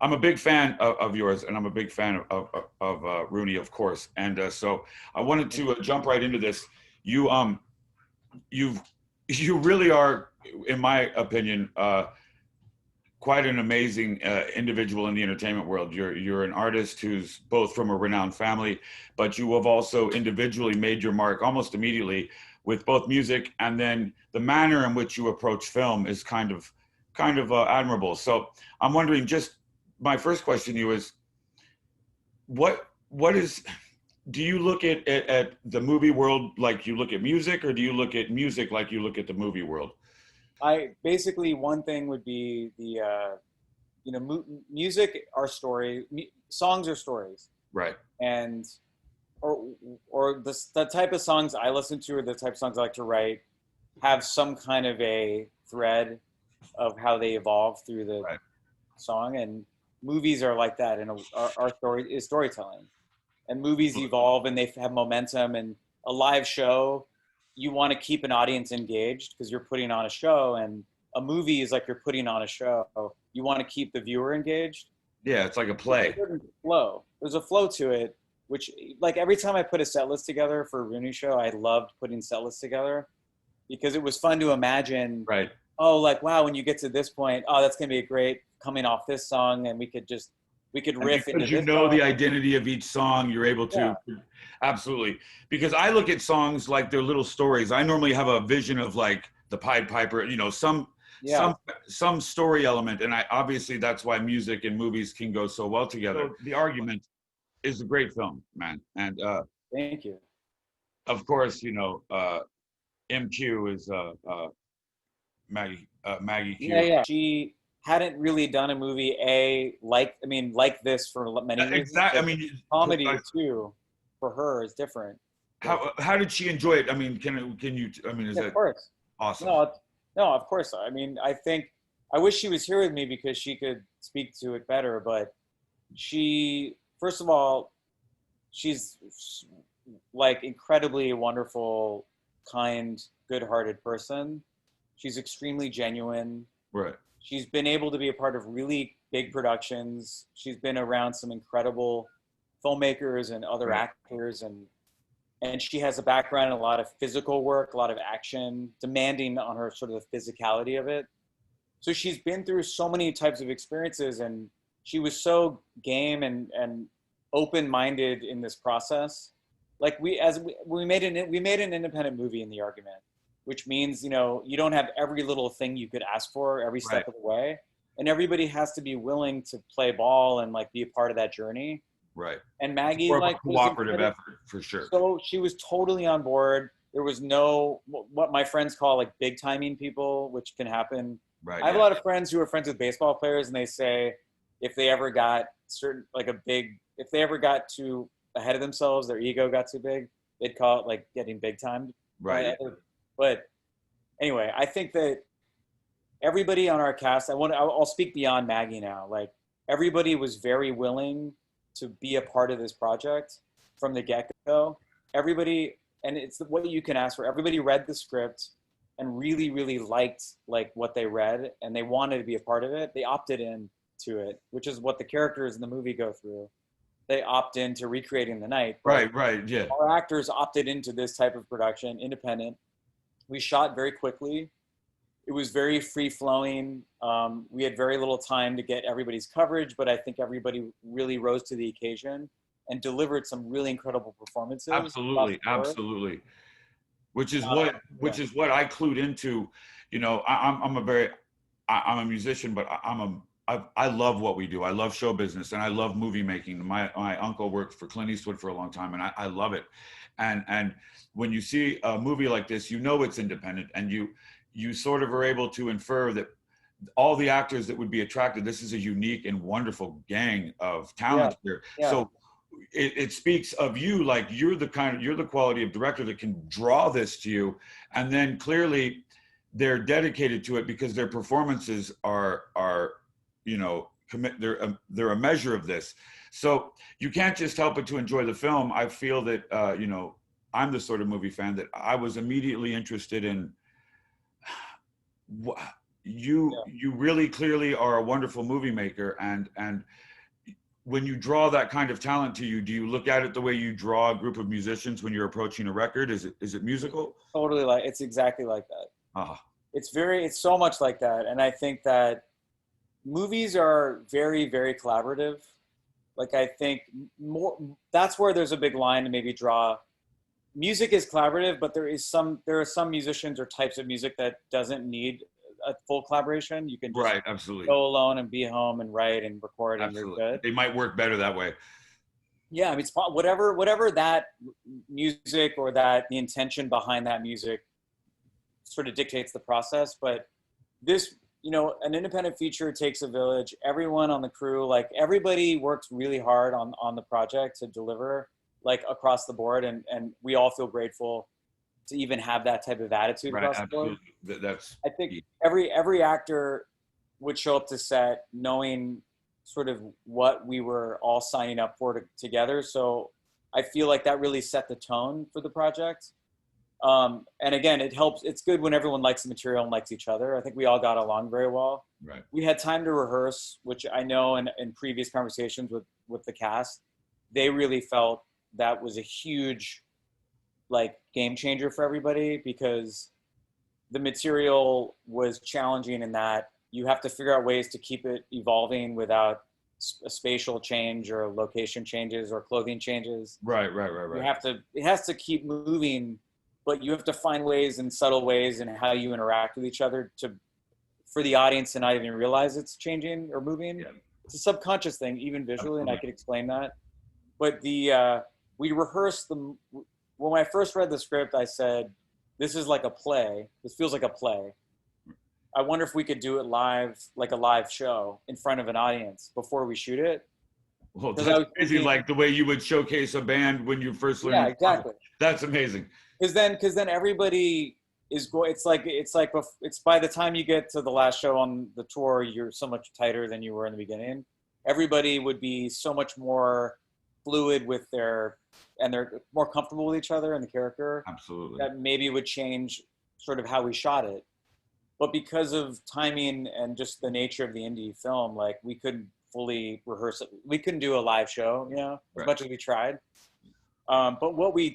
I'm a big fan of yours, and I'm a big fan of Rooney, of course. And so I wanted to jump right into this. You you you really are, in my opinion, quite an amazing individual in the entertainment world. You're an artist who's both from a renowned family, but you have also individually made your mark almost immediately with both music, and then the manner in which you approach film is kind of admirable. So I'm wondering, just my first question to you is, what is, do you look at the movie world like you look at music, or do you look at music like you look at the movie world? I basically, one thing would be the music are stories, songs are stories, Right. and or the type of songs I listen to, or the type of songs I like to write, have some kind of a thread of how they evolve through the Right. song. And movies are like that, and our story is storytelling, and movies evolve and they have momentum. And a live show, you want to keep an audience engaged because you're putting on a show, and a movie is like you're putting on a show. You want to keep the viewer engaged. Yeah, it's like a play. There's a flow to it, which, like, every time I put a set list together for a Rooney show, I loved putting set lists together because it was fun to imagine. Right. Oh, like, wow, when you get to this point, oh, that's gonna be a great coming off this song, and we could riff into because you this know song. the identity of each song, you're able to. Yeah. Absolutely. Because I look at songs like they're little stories. I normally have a vision of like the Pied Piper, you know, some story element, and I obviously that's why music and movies can go so well together. So The Argument is a great film, man, and Thank you. of course, you know, MQ is Maggie Q. Yeah. She hadn't really done a movie like this for many years. Exactly. I mean, comedy too for her is different. How did she enjoy it? I mean, can you? I mean, is Of course. Awesome? No, of course. I mean, I wish she was here with me because she could speak to it better. But she, first of all, she's like incredibly wonderful, kind, good-hearted person. She's extremely genuine. Right. She's been able to be a part of really big productions. She's been around some incredible filmmakers and other actors, and she has a background in a lot of physical work, a lot of action, demanding on her sort of the physicality of it. So she's been through so many types of experiences, and she was so game and open-minded in this process. Like we made an independent movie in The Argument, which means, you know, you don't have every little thing you could ask for every step of the way, and everybody has to be willing to play ball and like be a part of that journey. Right. And Maggie, more like, cooperative effort for sure. So she was totally on board. There was no what my friends call like big timing people, which can happen. Right. I have a lot of friends who are friends with baseball players, and they say if they ever got if they ever got too ahead of themselves, their ego got too big, they'd call it like getting big timed. Right. But anyway, I think that everybody on our cast, I'll speak beyond Maggie now. Like, everybody was very willing to be a part of this project from the get-go. Everybody, and it's what you can ask for. Everybody read the script and really, really liked like what they read, and they wanted to be a part of it. They opted in to it, which is what the characters in the movie go through. They opt into recreating the night. Right, yeah. Our actors opted into this type of production, independent. We shot very quickly. It was very free-flowing. We had very little time to get everybody's coverage, but I think everybody really rose to the occasion and delivered some really incredible performances. Absolutely. Which is what I clued into. You know, I'm a musician, but I love what we do. I love show business, and I love movie making. My uncle worked for Clint Eastwood for a long time, and I love it. And when you see a movie like this, you know it's independent, and you sort of are able to infer that all the actors that would be attracted, this is a unique and wonderful gang of talent here. Yeah. So it speaks of you, like you're the quality of director that can draw this to you, and then clearly they're dedicated to it because their performances are you know, they're a measure of this. So you can't just help but to enjoy the film. I feel that you know, I'm the sort of movie fan that I was immediately interested in. you really clearly are a wonderful movie maker, and when you draw that kind of talent to you, do you look at it the way you draw a group of musicians when you're approaching a record? Is it musical? Totally, like it's exactly like that. Ah, It's so much like that. And I think that movies are very, very collaborative. Like I think that's where there's a big line to maybe draw. Music is collaborative, but there are some musicians or types of music that doesn't need a full collaboration. You can just absolutely go alone and be home and write and record, and absolutely. you're good. They might work better that way. Yeah, I mean, it's whatever that music or that the intention behind that music sort of dictates the process. But this, an independent feature takes a village. Everyone on the crew, like everybody works really hard on the project to deliver, like across the board, and we all feel grateful to even have that type of attitude across the board. That's I think every actor would show up to set knowing sort of what we were all signing up for together. So I feel like that really set the tone for the project. And again, it helps. It's good when everyone likes the material and likes each other. I think we all got along very well. Right. We had time to rehearse, which I know in previous conversations with the cast, they really felt that was a huge like game changer for everybody, because the material was challenging in that you have to figure out ways to keep it evolving without a spatial change or location changes or clothing changes. Right. It has to keep moving, but you have to find ways and subtle ways in how you interact with each other for the audience to not even realize it's changing or moving. Yeah. It's a subconscious thing, even visually, and I could explain that. But we rehearsed when I first read the script, I said, this is like a play. This feels like a play. I wonder if we could do it live, like a live show in front of an audience before we shoot it. Well, that's crazy, like the way you would showcase a band when you first learned. Yeah, exactly. That's amazing. Because then everybody is going. It's by the time you get to the last show on the tour, you're so much tighter than you were in the beginning. Everybody would be so much more fluid with they're more comfortable with each other and the character. Absolutely. That maybe would change sort of how we shot it. But because of timing and just the nature of the indie film, like we couldn't fully rehearse it. We couldn't do a live show, as much as we tried. But what we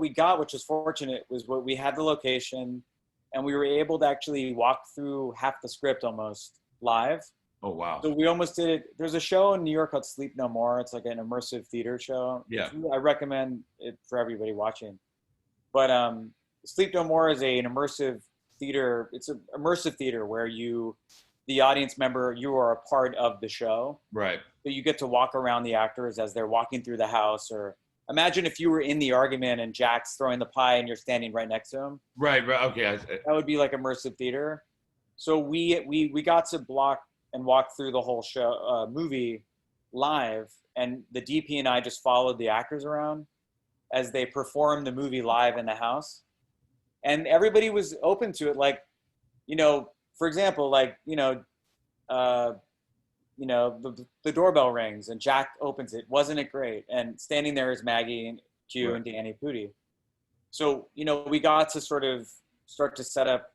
got, which was fortunate, was what we had the location, and we were able to actually walk through half the script almost live. Oh, wow. So we almost did it. There's a show in New York called Sleep No More. It's like an immersive theater show. Yeah. I recommend it for everybody watching. But Sleep No More is an immersive theater. It's an immersive theater where the audience member, you are a part of the show. Right. So you get to walk around the actors as they're walking through the house. Or imagine if you were in the argument and Jack's throwing the pie and you're standing right next to him. Right. Okay. That would be like immersive theater. So we got to block and walk through the whole show movie live, and the DP and I just followed the actors around as they performed the movie live in the house, and everybody was open to it. Like, for example, like the doorbell rings and Jack opens it. Wasn't it great? And standing there is Maggie and Q and Danny Pudi. So we got to sort of start to set up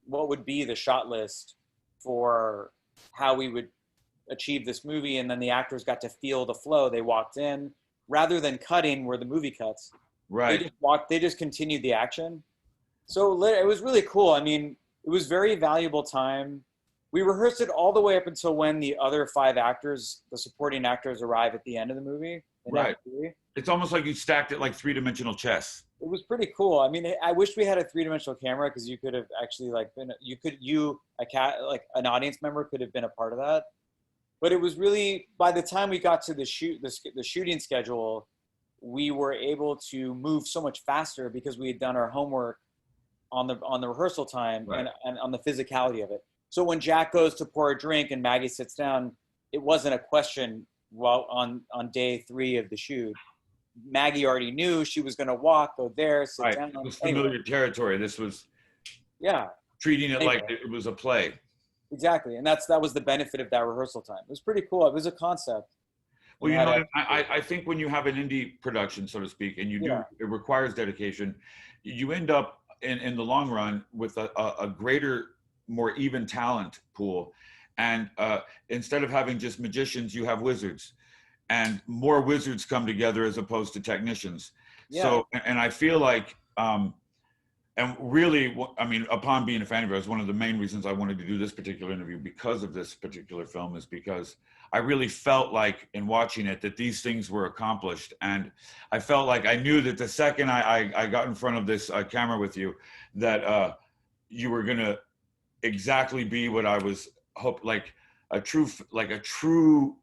what would be the shot list for how we would achieve this movie, and then the actors got to feel the flow. They walked in rather than cutting where the movie cuts. Right. They just continued the action. So it was really cool. I mean, it was very valuable time. We rehearsed it all the way up until when the other 5 actors, the supporting actors, arrive at the end of the movie. Right. It's almost like you stacked it like 3-dimensional chess. It was pretty cool. I mean, I wish we had a 3-dimensional camera, because you could have actually an audience member could have been a part of that. But it was really, by the time we got to the shooting schedule, we were able to move so much faster because we had done our homework on the rehearsal time. Right. and on the physicality of it. So when Jack goes to pour a drink and Maggie sits down, it wasn't a question while on day 3 of the shoot. Maggie already knew she was going to go there, sit down. It was familiar territory. This was treating it like it was a play. Exactly, and that was the benefit of that rehearsal time. It was pretty cool. It was a concept. Well, I think when you have an indie production, so to speak, and it requires dedication, you end up in the long run with a greater more even talent pool. And instead of having just magicians, you have wizards, and more wizards come together as opposed to technicians. Yeah. So, and I feel like, and really, I mean, upon being a fan of yours, one of the main reasons I wanted to do this particular interview because of this particular film is because I really felt like in watching it that these things were accomplished. And I felt like I knew that the second I got in front of this camera with you, that you were going to exactly be what I was like a true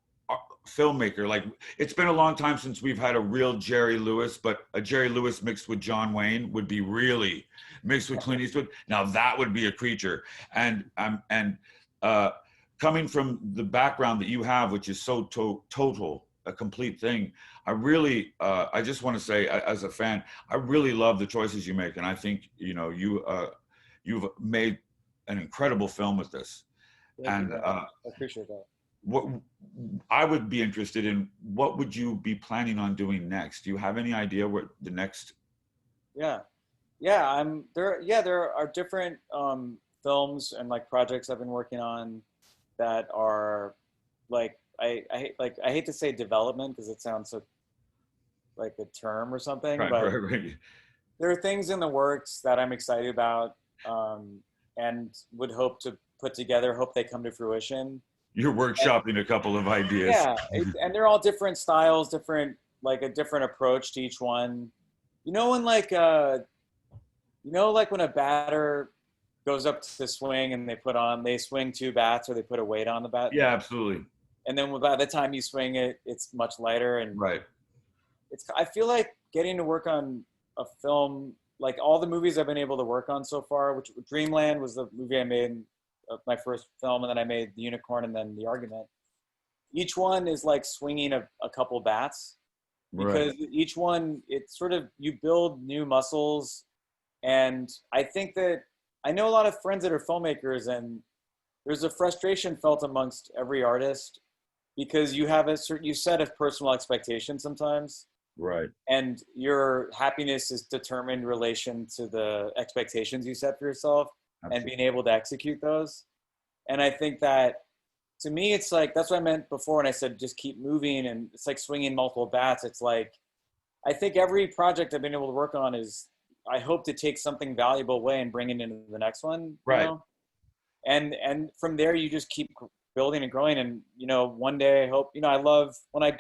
filmmaker. Like, it's been a long time since we've had a real Jerry Lewis, but a Jerry Lewis mixed with John Wayne would be really mixed with Clint Eastwood. Now that would be a creature. And coming from the background that you have, which is so total, a complete thing, I really, I just want to say, as a fan, I really love the choices you make, and I think you've made an incredible film with this. Thank you, I appreciate that. What I would be interested in, what would you be planning on doing next? Do you have any idea what the next? Yeah, there are different films and like projects I've been working on that are like I hate to say development because it sounds so like a term or something, Right, but right. there are things in the works that I'm excited about and would hope to put together, hope they come to fruition. You're workshopping a couple of ideas. Yeah, and they're all different styles, like a different approach to each one. You know, when like when a batter goes up to swing and they swing 2 bats or they put a weight on the bat. Yeah, absolutely. And then by the time you swing it, it's much lighter. And right. I feel like getting to work on a film, like all the movies I've been able to work on so far, which Dreamland was the movie I made, my first film, and then I made The Unicorn and then The Argument. Each one is like swinging a couple bats, because each one, it's sort of, you build new muscles. And I think that I know a lot of friends that are filmmakers, and there's a frustration felt amongst every artist because you have you set a personal expectation sometimes. Right. And your happiness is determined in relation to the expectations you set for yourself. Absolutely. And being able to execute those. And I think that, to me, it's like, that's what I meant before when I said just keep moving, and it's like swinging multiple bats. It's like, I think every project I've been able to work on is, I hope to take something valuable away and bring it into the next one. Right. You know? And from there, you just keep building and growing. And, one day I hope, I love when I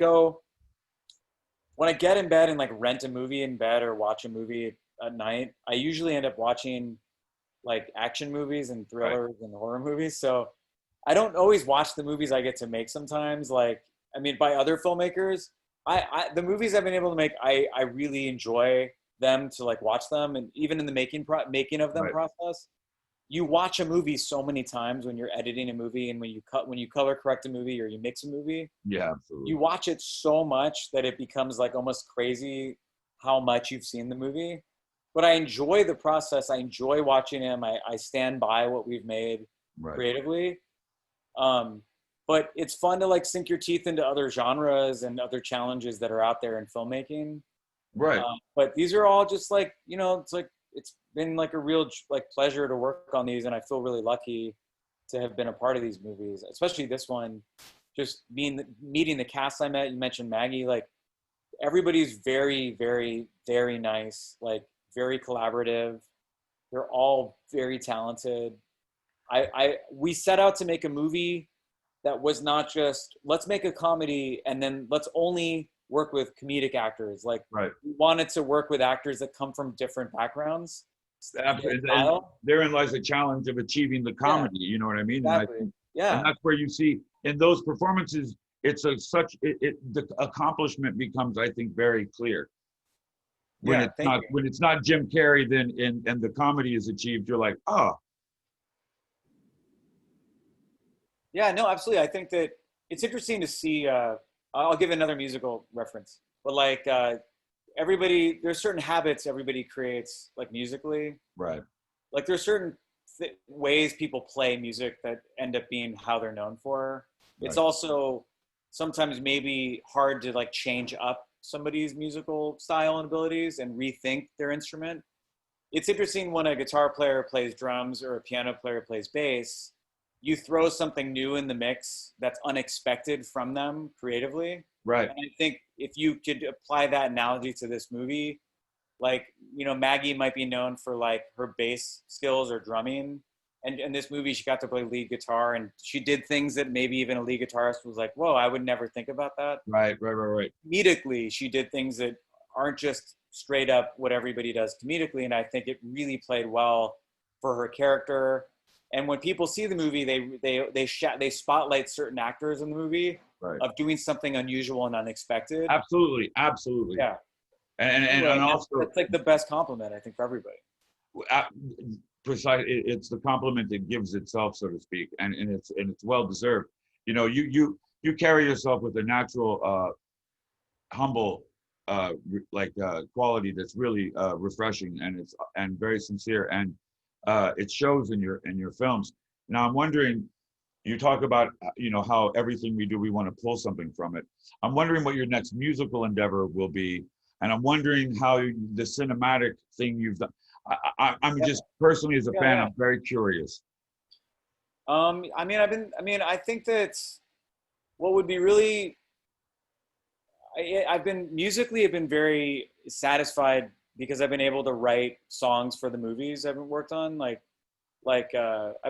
get in bed and like rent a movie in bed or watch a movie at night, I usually end up watching like action movies and thrillers and horror movies. So I don't always watch the movies I get to make sometimes. Like, I mean, by other filmmakers, the movies I've been able to make, I really enjoy them to like watch them. And even in the making of them process, you watch a movie so many times when you're editing a movie, and when you color correct a movie or you mix a movie. Yeah, absolutely. You watch it so much that it becomes like almost crazy how much you've seen the movie. But I enjoy the process. I enjoy watching him. I stand by what we've made creatively. But it's fun to like sink your teeth into other genres and other challenges that are out there in filmmaking. Right. But these are all just like, it's been like a real like pleasure to work on these. And I feel really lucky to have been a part of these movies, especially this one. Just meeting the cast I met. You mentioned Maggie. Like, everybody's very, very, very nice. Like, very collaborative. They're all very talented. We set out to make a movie that was not just, let's make a comedy and then let's only work with comedic actors. Like, we wanted to work with actors that come from different backgrounds. Therein lies the challenge of achieving the comedy. You know what I mean? Exactly. And that's where you see in those performances, it's the accomplishment becomes, I think, very clear. When it's not Jim Carrey, then and the comedy is achieved, you're like, oh. Yeah, no, absolutely. I think that it's interesting to see. I'll give another musical reference, but like there's certain habits everybody creates, like musically. Right. Like there's certain ways people play music that end up being how they're known for. It's also sometimes maybe hard to like change up somebody's musical style and abilities and rethink their instrument. it's interesting when a guitar player plays drums or a piano player plays bass, you throw something new in the mix that's unexpected from them creatively. Right. And I think if you could apply that analogy to this movie, like, Maggie might be known for like her bass skills or drumming. And in this movie, she got to play lead guitar, and she did things that maybe even a lead guitarist was like, whoa, I would never think about that. Right. Comedically, she did things that aren't just straight up what everybody does comedically. And I think it really played well for her character. And when people see the movie, they spotlight certain actors in the movie of doing something unusual and unexpected. Absolutely. Yeah. And also, that's like the best compliment, I think, for everybody. Precise. It's the compliment that gives itself, so to speak, and it's well deserved. You carry yourself with a natural, humble, quality that's really refreshing, and very sincere, and it shows in your films. Now I'm wondering, you talk about how everything we do, we want to pull something from it. I'm wondering what your next musical endeavor will be, and I'm wondering how the cinematic thing you've done. I'm just personally, as a fan, I'm very curious. I think that what would be really, I've been very satisfied because I've been able to write songs for the movies I've worked on. I've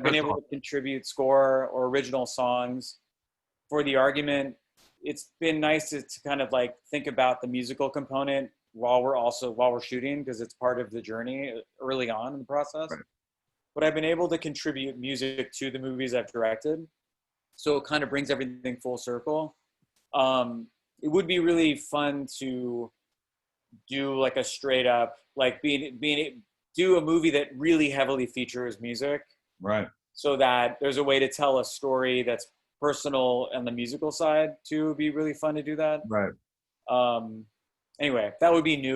been able to contribute score or original songs for The Argument. It's been nice to kind of like think about the musical component while we're shooting, because it's part of the journey early on in the process. Right. But I've been able to contribute music to the movies I've directed. So it kind of brings everything full circle. It would be really fun to do like a straight up, like do a movie that really heavily features music. Right. So that there's a way to tell a story that's personal on the musical side too. It'd be really fun to do that. Right. Anyway, that would be a new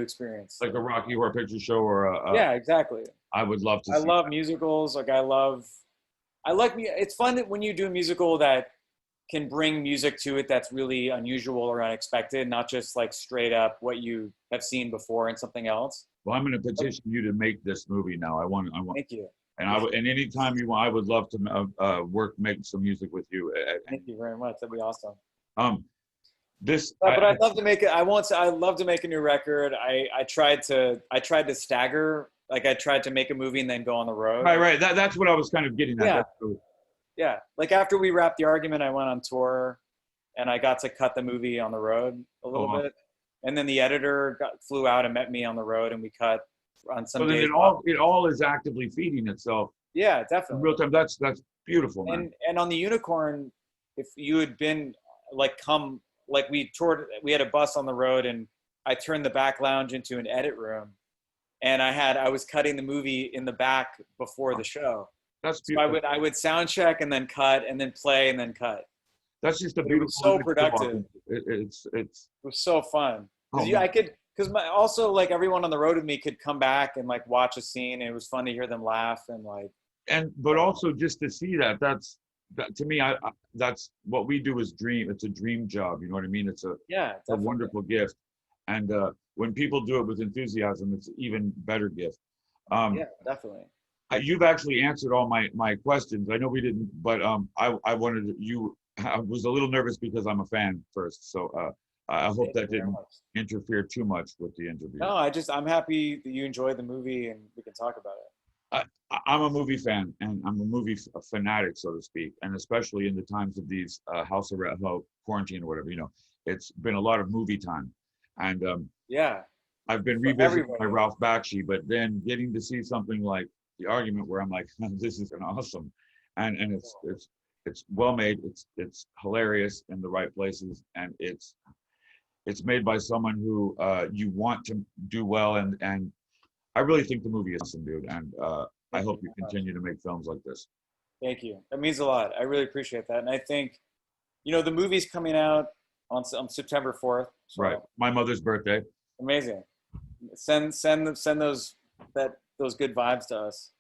experience. Like a Rocky Horror Picture Show or yeah, exactly. I would love to. I love musicals. It's fun that when you do a musical that can bring music to it that's really unusual or unexpected, not just like straight up what you have seen before in something else. Well, I'm going to petition you to make this movie now. I want. Thank you. And anytime you want, I would love to make some music with you. Thank you very much. That'd be awesome. But I'd love to make it. I'd love to make a new record. I tried to stagger. Like I tried to make a movie and then go on the road. Right. That's what I was kind of getting at. Yeah. Yeah. Like after we wrapped The Argument, I went on tour, and I got to cut the movie on the road a little bit. And then the editor flew out and met me on the road, and we cut on some days. So then it all is actively feeding itself. Yeah, definitely. In real time. That's beautiful, man. And on the Unicorn, if you had been we toured, we had a bus on the road, and I turned the back lounge into an edit room, and I was cutting the movie in the back before the show. That's beautiful. So I would sound check and then cut and then play and then cut. That's just a beautiful. It was so productive. It was so fun. Because also like everyone on the road with me could come back and like watch a scene, and it was fun to hear them laugh and like. But also just to see that to me, that's what we do is dream. It's a dream job. You know what I mean? It's a wonderful gift. And when people do it with enthusiasm, it's an even better gift. Yeah, definitely. You've actually answered all my questions. I know we didn't, but I wanted you. I was a little nervous because I'm a fan first. So I hope that didn't interfere too much with the interview. No, I'm happy that you enjoyed the movie and we can talk about it. I'm a movie fan, and I'm a movie fanatic, so to speak, and especially in the times of these house arrest, quarantine or whatever, it's been a lot of movie time. And I've been revisiting my Ralph Bakshi, but then getting to see something like The Argument where I'm like, this is awesome. And it's well made, it's hilarious in the right places, and it's made by someone who you want to do well, and I really think the movie is awesome, dude, and I hope you continue to make films like this. Thank you. That means a lot. I really appreciate that. And I think, the movie's coming out on September 4th. So right. My mother's birthday. Amazing. Send those good vibes to us.